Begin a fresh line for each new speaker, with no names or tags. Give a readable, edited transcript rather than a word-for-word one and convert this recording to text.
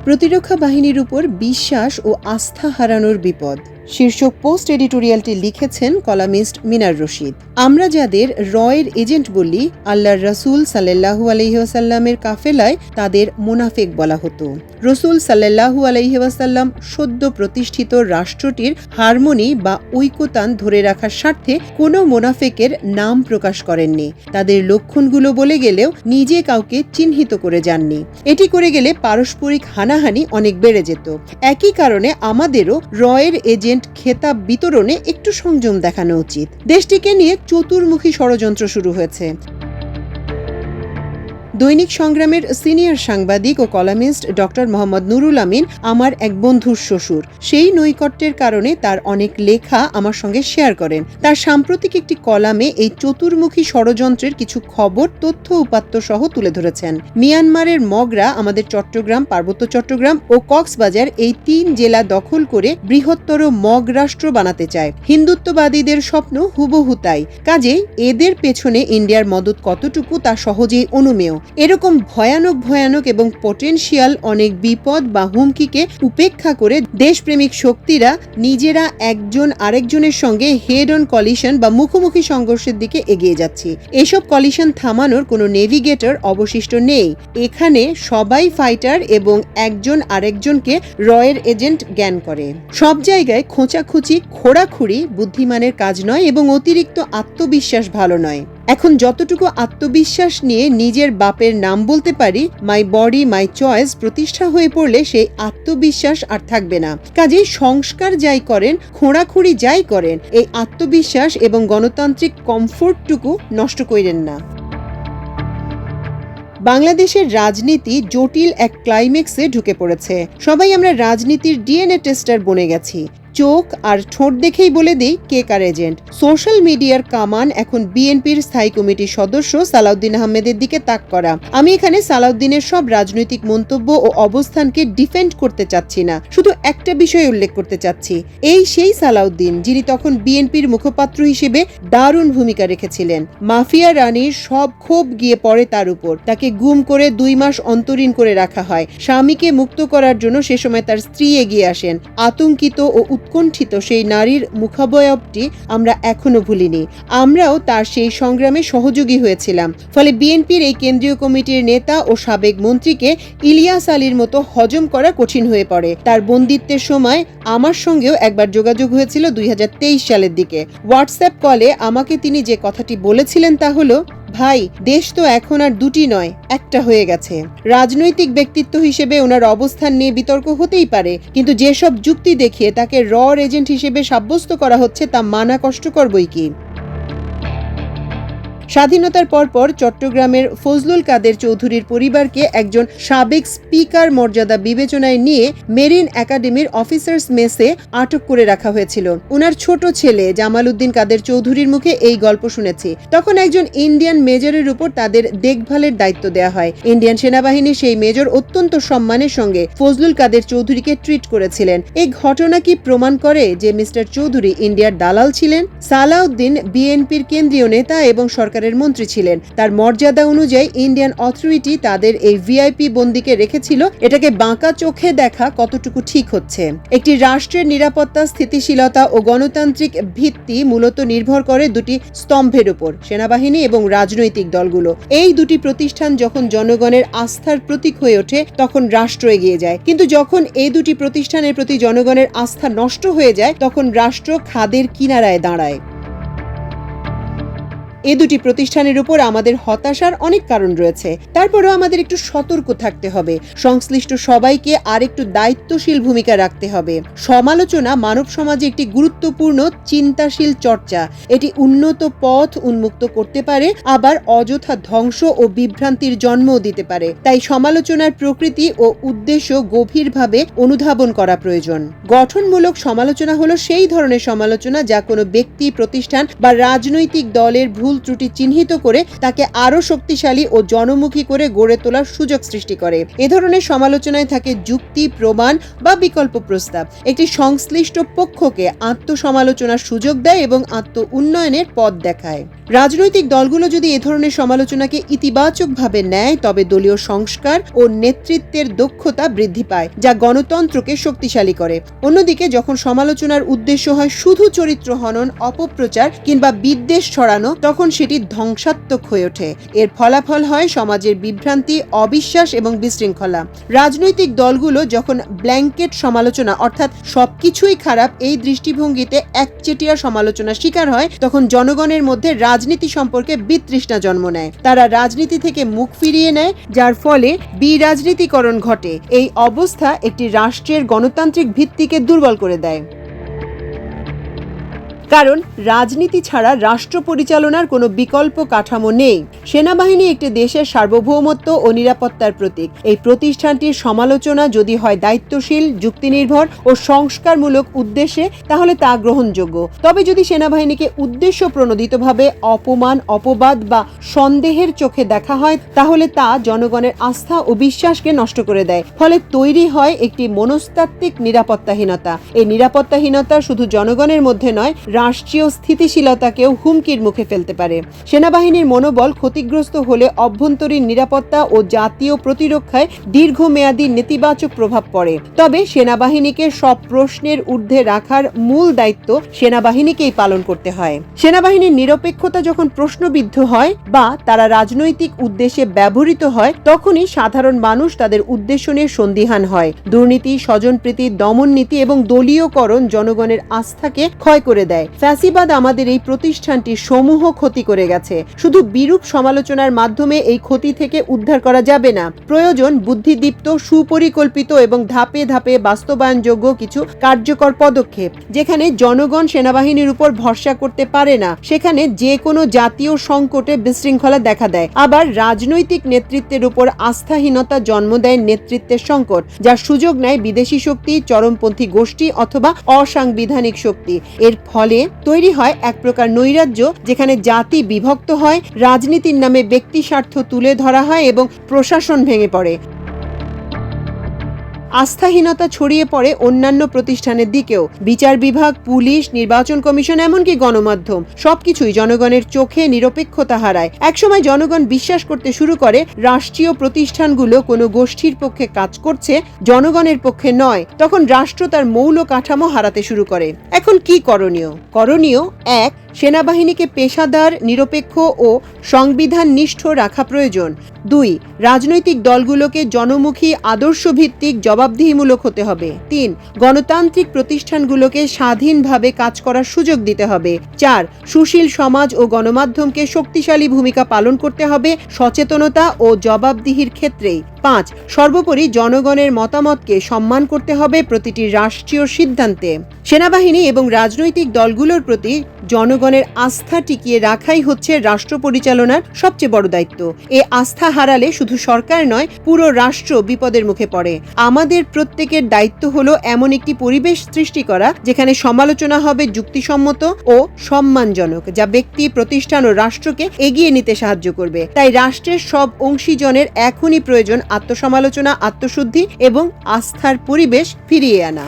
প্রতিরক্ষা বাহিনীর উপর বিশ্বাস ও আস্থা হারানোর বিপদ শীর্ষক পোস্ট এডিটোরিয়ালটি লিখেছেন কলামিস্ট মিনার রশিদ। আমরা যাদের রয়ের এজেন্ট বলি, আল্লাহর রাসূল সাল্লাল্লাহু আলাইহি ওয়াসাল্লামের কাফেলায় তাদের মুনাফিক বলা হতো। রাসূল সাল্লাল্লাহু আলাইহি ওয়াসাল্লাম সদ্য প্রতিষ্ঠিত রাষ্ট্রটির হারমোনি বা ঐকতান ধরে রাখার স্বার্থে কোনো মুনাফিকের নাম প্রকাশ করেননি। তাদের লক্ষণগুলো বলে গেলেও নিজে কাউকে চিহ্নিত করে যাননি। এটি করে গেলে পারস্পরিক হানাহানি অনেক বেড়ে যেত। একই কারণে আমাদেরও রয়ের এজেন্ট খেতাব বিতরণে একটু সংযম দেখানো উচিত। দেশটিকে নিয়ে চতুর্মুখী ষড়যন্ত্র শুরু হয়েছে। দৈনিক সংগ্রামের সিনিয়র সাংবাদিক ও কলামিস্ট ডক্টর মোহাম্মদ নুরুল আমিন আমার এক বন্ধুর শ্বশুর। সেই নৈকট্যের কারণে তার অনেক লেখা আমার সঙ্গে শেয়ার করেন। তার সাম্প্রতিক একটি কলামে এই চতুর্মুখী ষড়যন্ত্রের কিছু খবর, তথ্য উপাত্ত সহ তুলে ধরেছেন। মিয়ানমারের মগরা আমাদের চট্টগ্রাম, পার্বত্য চট্টগ্রাম ও কক্সবাজার এই ৩ জেলা দখল করে বৃহত্তর মগ রাষ্ট্র বানাতে চায়। হিন্দুত্ববাদীদের স্বপ্ন হুবহু তাই। কাজেই এদের পেছনে ইন্ডিয়ার মদত কতটুকু তা সহজেই অনুমেয়। এরকম ভয়ানক এবং পটেনশিয়াল অনেক বিপদ বা হুমকিকে উপেক্ষা করে দেশপ্রেমিক শক্তিরা নিজেরা একজন আরেকজনের সঙ্গে হেড অন কলিশন বা মুখোমুখি সংঘর্ষের দিকে এগিয়ে যাচ্ছে। এসব কলিশন থামানোর কোনো নেভিগেটর অবশিষ্ট নেই। এখানে সবাই ফাইটার এবং একজন আরেকজনকে রয়ের এজেন্ট জ্ঞান করে। সব জায়গায় খোঁচাখুচি, খোঁড়াখুড়ি বুদ্ধিমানের কাজ নয় এবং অতিরিক্ত আত্মবিশ্বাস ভালো নয়। এখন যতটুকু আত্মবিশ্বাস নিয়ে নিজের বাপের নাম বলতে পারি, মাই বডি মাই চয়েস প্রতিষ্ঠা হয়ে পড়লে সেই আত্মবিশ্বাস আর থাকবে না। কাজেই সংস্কার যাই করেন, খোঁড়াখুড়ি যাই করেন, এই আত্মবিশ্বাস এবং গণতান্ত্রিক কমফোর্টটুকু নষ্ট করেন না। বাংলাদেশের রাজনীতি জটিল এক ক্লাইম্যাক্সে ঢুকে পড়েছে। সবাই আমরা রাজনীতির ডিএনএ টেস্টার বনে গেছি। চোখ আর ঠোঁট দেখেই বলে দেই কে কার এজেন্ট। সোশ্যাল মিডিয়ার কামান এখন বিএনপির স্থায়ী কমিটির সদস্য সালাউদ্দিন আহমেদের দিকে তাক করা। আমি এখানে সালাউদ্দিনের সব রাজনৈতিক মন্তব্য ও অবস্থানকে ডিফেন্ড করতে চাচ্ছি না, শুধু একটা বিষয় উল্লেখ করতে চাচ্ছি। এই সেই সালাউদ্দিন যিনি তখন বিএনপির মুখপাত্র হিসেবে দারুণ ভূমিকা রেখেছিলেন। মাফিয়া রানীর সব ক্ষোভ গিয়ে পড়ে তার উপর। তাকে গুম করে 2 মাস অন্তরীণ করে রাখা হয়। স্বামীকে মুক্ত করার জন্য সে সময় তার স্ত্রী এগিয়ে আসেন। আতঙ্কিত ও উৎকণ্ঠিত সেই নারীর মুখাবয়বটি আমরা এখনো ভুলিনি। আমরাও তার সেই সংগ্রামে সহযোগী হয়েছিলাম। ফলে বিএনপির এই কেন্দ্রীয় কমিটির নেতা ও সাবেক মন্ত্রীকে ইলিয়াস আলীর মতো হজম করা কঠিন হয়ে পড়ে। তার বন্দিত্বের সময় আমার সঙ্গেও একবার যোগাযোগ হয়েছিল 2023 সালের দিকে। হোয়াটসঅ্যাপ কলে আমাকে তিনি যে কথাটি বলেছিলেন তা হলো, ভাই, দেশ তো এখন আর দুটি নয়, একটা হয়ে গেছে। রাজনৈতিক ব্যক্তিত্ব হিসেবে ওনার অবস্থান নিয়ে বিতর্ক হতেই পারে, কিন্তু যেসব যুক্তি দেখিয়ে তাকে রর এজেন্ট হিসেবে সাব্যস্ত করা হচ্ছে তা মানা কষ্টকর বই কি। স্বাধীনতার পরপর চট্টগ্রামের ফজলুল কাদের চৌধুরীর পরিবারকে একজন সাবেক স্পিকার মর্যাদা বিবেচনায় নিয়ে মেরিন একাডেমির অফিসার্স মেসে আটক করে রাখা হয়েছিল। উনার ছোট ছেলে জামাল উদ্দিন কাদের চৌধুরীর মুখে এই গল্প শুনেছি। তখন একজন ইন্ডিয়ান মেজরের উপর তাদের দেখভালের দায়িত্ব দেওয়া হয়। ইন্ডিয়ান সেনাবাহিনীর সেই মেজর অত্যন্ত সম্মানের সঙ্গে ফজলুল কাদের চৌধুরীকে ট্রিট করেছিলেন। এই ঘটনা কি প্রমাণ করে যে মিস্টার চৌধুরী ইন্ডিয়ার দালাল ছিলেন? সালাউদ্দিন বিএনপির কেন্দ্রীয় নেতা এবং সরকারের মন্ত্রী ছিলেন। তার মর্যাদা অনুযায়ী ইন্ডিয়ান অথরিটি তাদের এই ভিআইপি বন্দীকে রেখেছিল। এটাকে বাঁকা চোখে দেখা কতটুকু ঠিক হচ্ছে? একটি রাষ্ট্রের নিরাপত্তা, স্থিতিশীলতা ও গণতান্ত্রিক ভিত্তি মূলত নির্ভর করে দুটি স্তম্ভের উপর, সেনাবাহিনী এবং রাজনৈতিক দলগুলো। এই দুটি প্রতিষ্ঠান যখন জনগণের আস্থার প্রতীক হয়ে ওঠে তখন রাষ্ট্র এগিয়ে যায়, কিন্তু যখন এই দুটি প্রতিষ্ঠানের প্রতি জনগণের আস্থা নষ্ট হয়ে যায় তখন রাষ্ট্র খাদের কিনারায় দাঁড়ায়। এই দুটি প্রতিষ্ঠানের উপর আমাদের হতাশার অনেক কারণ রয়েছে। তারপরেও আমাদের একটু সতর্ক থাকতে হবে। সংশ্লিষ্ট সবাইকে আর একটু দায়িত্বশীল ভূমিকা রাখতে হবে। সমালোচনা মানব সমাজে একটি গুরুত্বপূর্ণ চিন্তাশীল চর্চা। এটি উন্নত পথ উন্মুক্ত করতে পারে, আবার অযথা ধ্বংস ও বিভ্রান্তির জন্মও দিতে পারে। তাই সমালোচনার প্রকৃতি ও উদ্দেশ্য গভীরভাবে অনুধাবন করা প্রয়োজন। গঠনমূলক সমালোচনা হলো সেই ধরনের সমালোচনা যা কোনো ব্যক্তি, প্রতিষ্ঠান বা রাজনৈতিক দলের ভুল ত্রুটি চিহ্নিত করে তাকে আরও শক্তিশালী ও জনমুখী করে গড়ে তোলার সুযোগ সৃষ্টি করে। এ ধরনের সমালোচনায় থাকে যুক্তি, প্রমাণ বা বিকল্প প্রস্তাব। একটি সংশ্লিষ্ট পক্ষকে আত্মসমালোচনার সুযোগ দেয় এবং আত্ম উন্নয়নের পথ দেখায়। রাজনৈতিক দলগুলো যদি এ ধরনের সমালোচনাকে ইতিবাচকভাবে নেয় তবে দলীয় সংস্কার ও নেতৃত্বের দক্ষতা বৃদ্ধি পায়, যা গণতন্ত্রকে শক্তিশালী করে। অন্যদিকে যখন সমালোচনার উদ্দেশ্য হয় শুধু চরিত্র হনন, অপপ্রচার কিংবা বিদ্বেষ ছড়ানো, তখন সেটি ধ্বংসাত্মক হয়ে ওঠে। এর ফলাফল হয় সমাজের বিভ্রান্তি, অবিশ্বাস এবং বিশৃঙ্খলা। রাজনৈতিক দলগুলো যখন ব্ল্যাঙ্কেট সমালোচনা অর্থাৎ সবকিছুই খারাপ এই দৃষ্টিভঙ্গিতে একচেটিয়া সমালোচনার শিকার হয়, তখন জনগণের মধ্যে রাজনীতি সম্পর্কে বিতৃষ্ণা জন্ম নেয়। তারা রাজনীতি থেকে মুখ ফিরিয়ে নেয়, যার ফলে বিরাজনীতিকরণ ঘটে। এই অবস্থা একটি রাষ্ট্রের গণতান্ত্রিক ভিত্তিকে দুর্বল করে দেয়। কারণ রাজনীতি ছাড়া রাষ্ট্র পরিচালনার কোনো বিকল্প কাঠামো নেই। সেনাবাহিনী একটি দেশের সার্বভৌমত্ব ও নিরাপত্তার প্রতীক। এই প্রতিষ্ঠানটির সমালোচনা যদি হয় দায়িত্বশীল, যুক্তিনির্ভর ও সংস্কারমূলক উদ্দেশ্যে, তাহলে তা গ্রহণযোগ্য। তবে যদি সেনাবাহিনীকে উদ্দেশ্য প্রণোদিতভাবে অপমান, অপবাদ বা সন্দেহের চোখে দেখা হয়, তাহলে তা জনগণের আস্থা ও বিশ্বাসকে নষ্ট করে দেয়। ফলে তৈরি হয় একটি মনস্তাত্ত্বিক নিরাপত্তাহীনতা। এই নিরাপত্তাহীনতা শুধু জনগণের মধ্যে নয়, রাষ্ট্রীয় স্থিতিশীলতাকেও হুমকির মুখে ফেলতে পারে। সেনাবাহিনীর মনোবল ক্ষতিগ্রস্ত হলে অভ্যন্তরীণ নিরাপত্তা ও জাতীয় প্রতিরক্ষায় দীর্ঘমেয়াদী নেতিবাচক প্রভাব পড়ে। তবে সেনাবাহিনীকে সব প্রশ্নের ঊর্ধ্বে রাখার মূল দায়িত্ব সেনাবাহিনীকেই পালন করতে হয়। সেনাবাহিনীর নিরপেক্ষতা যখন প্রশ্নবিদ্ধ হয় বা তারা রাজনৈতিক উদ্দেশ্যে ব্যবহৃত হয়, তখনই সাধারণ মানুষ তাদের উদ্দেশ্য নিয়ে সন্দিহান হয়। দুর্নীতি, স্বজনপ্রীতি, দমননীতি এবং দলীয়করণ জনগণের আস্থাকে ক্ষয় করে দেয়। ফ্যাসিবাদ আমাদের এই প্রতিষ্ঠানটির সমূহ ক্ষতি করে গেছে। শুধু বিরূপ সমালোচনার মাধ্যমে এই ক্ষতি থেকে উদ্ধার করা যাবে না। প্রয়োজন বুদ্ধিদীপ্ত, সুপরিকল্পিত এবং ধাপে ধাপে বাস্তবায়নযোগ্য কিছু কার্যকর পদক্ষেপ। যেখানে জনগণ সেনাবাহিনীর উপর ভরসা করতে পারে না, সেখানে যে কোনো জাতীয় সংকটে বিশৃঙ্খলা দেখা দেয়। আবার রাজনৈতিক নেতৃত্বের উপর আস্থাহীনতা জন্ম দেয় নেতৃত্বের সংকট, যার সুযোগ নেয় বিদেশি শক্তি, চরমপন্থী গোষ্ঠী অথবা অসাংবিধানিক শক্তি। এর ফলে তৈরি হয় এক প্রকার নৈরাজ্য, যেখানে জাতি বিভক্ত হয়, রাজনীতির নামে ব্যক্তি স্বার্থ তুলে ধরা হয় এবং প্রশাসন ভেঙে পড়ে। আস্থাহীনতা ছড়িয়ে পড়ে অন্যান্য প্রতিষ্ঠানের দিকেও। বিচার বিভাগ, পুলিশ, নির্বাচন কমিশন, এমনকি গণমাধ্যম, সবকিছুই জনগণের চোখে নিরপেক্ষতা হারায়। একসময় জনগণ বিশ্বাস করতে শুরু করে রাষ্ট্রীয় প্রতিষ্ঠানগুলো কোনো গোষ্ঠীর পক্ষে কাজ করছে, জনগণের পক্ষে নয়। তখন রাষ্ট্র তার মৌল কাঠামো হারাতে শুরু করে। এখন কি করণীয়? করণীয় ১. সেনাবাহিনীকে পেশাদার, নিরপেক্ষ ও সংবিধাননিষ্ঠ রাখা প্রয়োজন। ২. রাজনৈতিক দলগুলোকে জনমুখী, আদর্শভিত্তিক, জবাবদিহিমূলক হতে হবে। ৩. গণতান্ত্রিক প্রতিষ্ঠানগুলোকে স্বাধীনভাবে কাজ করার সুযোগ দিতে হবে। ৪. সুশীল সমাজ ও গণমাধ্যমকে শক্তিশালী ভূমিকা পালন করতে হবে সচেতনতা ও জবাবদিহির ক্ষেত্রেই। ৫. সর্বোপরি জনগণের মতামতকে সম্মান করতে হবে প্রতিটি রাষ্ট্রীয় সিদ্ধান্তে। সেনাবাহিনী এবং রাজনৈতিক দলগুলোর প্রতি জনগণের আস্থা টিকিয়ে রাখাই হচ্ছে রাষ্ট্র পরিচালনার সবচেয়ে বড় দায়িত্ব। এ আস্থা হারালে শুধু সরকার নয়, পুরো রাষ্ট্র বিপদের মুখে পড়ে। আমাদের প্রত্যেকের দায়িত্ব হলো এমন একটি পরিবেশ সৃষ্টি করা যেখানে সমালোচনা হবে যুক্তিসম্মত ও সম্মানজনক, যা ব্যক্তি, প্রতিষ্ঠান ও রাষ্ট্রকে এগিয়ে নিতে সাহায্য করবে। তাই রাষ্ট্রের সব অংশীজনের এখনই প্রয়োজন আত্মসমালোচনা, আত্মশুদ্ধি এবং আস্থার পরিবেশ ফিরিয়ে আনা।